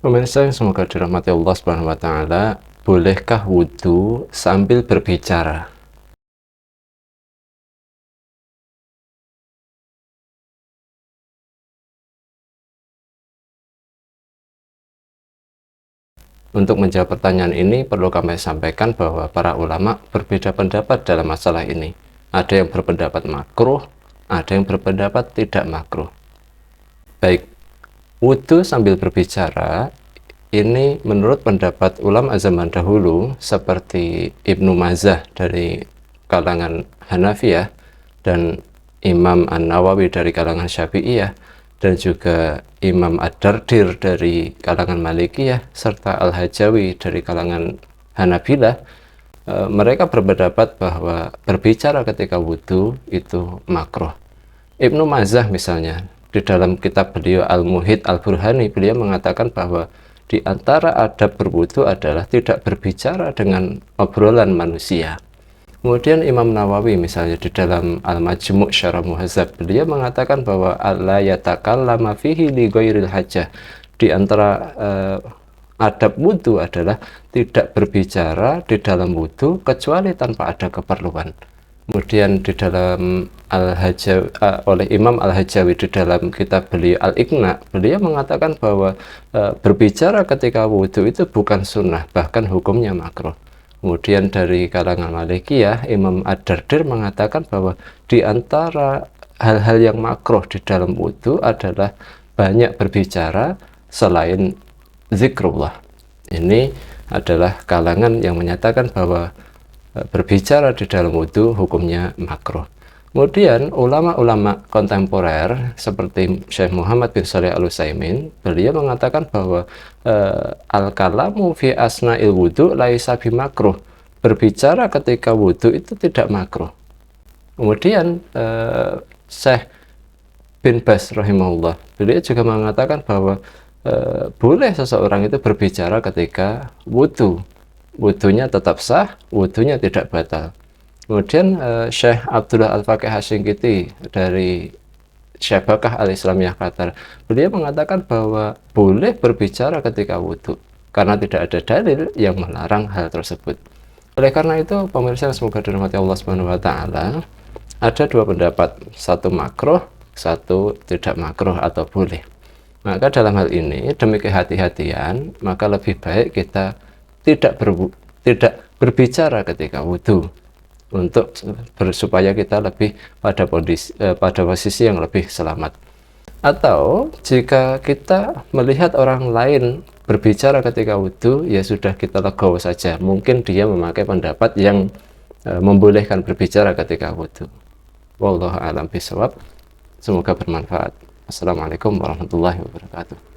Pemirsa yang semoga dirahmati Allah Subhanahu wa taala, bolehkah wudhu sambil berbicara? Untuk menjawab pertanyaan ini perlu kami sampaikan bahwa para ulama berbeda pendapat dalam masalah ini. Ada yang berpendapat makruh, ada yang berpendapat tidak makruh. Baik, wudhu sambil berbicara ini menurut pendapat ulama zaman dahulu seperti Ibnu Mazah dari kalangan Hanafiyah dan Imam An-Nawawi dari kalangan Syafi'iyah dan juga Imam Ad-Dardir dari kalangan Malikiyah serta Al-Hajawi dari kalangan Hanabilah. Mereka berpendapat bahwa berbicara ketika wudhu itu makruh. Ibnu Mazah misalnya di dalam kitab beliau Al-Muhid Al-Burhani, beliau mengatakan bahwa di antara adab berwudu adalah tidak berbicara dengan obrolan manusia. Kemudian Imam Nawawi misalnya di dalam Al-Majmu' Syarah Muhadzab, beliau mengatakan bahwa alla yatakallama fihi li ghairil hajah. Di antara adab wudu adalah tidak berbicara di dalam wudu kecuali tanpa ada keperluan. Kemudian di dalam oleh Imam Al-Hajawi di dalam kitab beliau Al-Iqna, beliau mengatakan bahwa berbicara ketika wudhu itu bukan sunnah, bahkan hukumnya makruh. Kemudian dari kalangan Malikiyah, Imam Ad-Dardir mengatakan bahwa di antara hal-hal yang makruh di dalam wudhu adalah banyak berbicara selain zikrullah. Ini adalah kalangan yang menyatakan bahwa berbicara di dalam wudhu hukumnya makruh. Kemudian ulama-ulama kontemporer seperti Syekh Muhammad bin Shalih Al-Utsaimin, beliau mengatakan bahwa al-kalamu fi asna'il wudhu laisa bimakruh. Berbicara ketika wudhu itu tidak makruh. Kemudian Syekh bin Baz rahimahullah, beliau juga mengatakan bahwa boleh seseorang itu berbicara ketika wudhu. Wudhunya tetap sah, wudhunya tidak batal. Kemudian Syekh Abdullah Al-Faqih Asy-Shinqiti dari Syabakah Al-Islamiyah Qatar, beliau mengatakan bahwa boleh berbicara ketika wudhu karena tidak ada dalil yang melarang hal tersebut. Oleh karena itu, pemirsa yang semoga dirahmati Allah Subhanahu wa taala, ada dua pendapat, satu makruh, satu tidak makruh atau boleh. Maka dalam hal ini demi kehati-hatian, maka lebih baik kita tidak berbicara ketika wudhu untuk supaya kita lebih pada posisi yang lebih selamat. Atau jika kita melihat orang lain berbicara ketika wudhu, ya sudah kita legowo saja. Mungkin dia memakai pendapat yang membolehkan berbicara ketika wudhu. Wallahu a'lam bishawab. Semoga bermanfaat. Assalamualaikum warahmatullahi wabarakatuh.